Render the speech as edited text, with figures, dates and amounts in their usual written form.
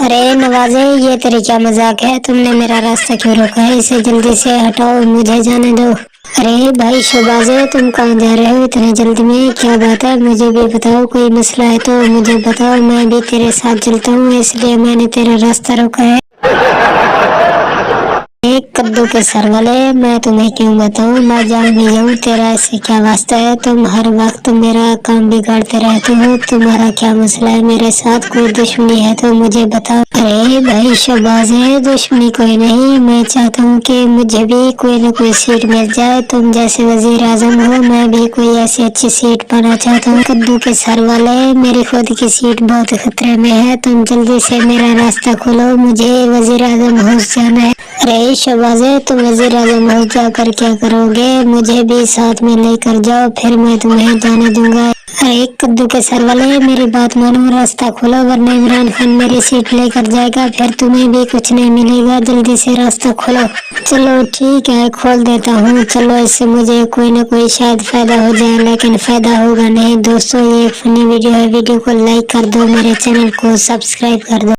अरे नवाजे, ये तेरी क्या मजाक है? तुमने मेरा रास्ता क्यों रोका है? इसे जल्दी से हटाओ, मुझे जाने दो। अरे भाई शोबाजे, तुम कहाँ जा रहे हो इतने जल्दी में? क्या बात है, मुझे भी बताओ। कोई मसला है तो मुझे बताओ, मैं भी तेरे साथ चलता हूँ, इसलिए मैंने तेरा रास्ता रोका है। एक कद्दू के सर वाले, मैं तुम्हें क्यों बताऊं? मैं जान भी जाऊं, तेरा ऐसे क्या वास्ता है? तुम हर वक्त मेरा काम बिगाड़ते रहते हो। तुम्हारा क्या मसला है? मेरे साथ कोई दुश्मनी है तो मुझे बताओ। अरे भाई शहबाज है, दुश्मनी कोई नहीं। मैं चाहता हूँ कि मुझे भी कोई ना कोई सीट मिल जाए। तुम जैसे वजीर आजम हो, मैं भी कोई ऐसी अच्छी सीट पाना चाहता हूँ। कद्दू के सर वाले, मेरी खुद की सीट बहुत खतरे में है। तुम जल्दी से मेरा रास्ता खोलो, मुझे वजीर आजम हाउस जाना है। अरे शहबाजे, तुम वजीर आजम हाउस जाकर क्या करोगे? मुझे भी साथ में लेकर जाओ, फिर मैं तुम्हें जाने दूंगा। अरे कद्दू के सर वाले, मेरी बात मानो, रास्ता खोलो वरना इमरान खान मेरी सीट लेकर जाएगा, फिर तुम्हें भी कुछ नहीं मिलेगा। जल्दी से रास्ता खोलो। चलो ठीक है, खोल देता हूँ। चलो, इससे मुझे कोई ना कोई शायद फायदा हो जाए, लेकिन फायदा होगा नहीं। दोस्तों, ये एक फनी वीडियो है, वीडियो को लाइक कर दो, मेरे चैनल को सब्सक्राइब कर दो।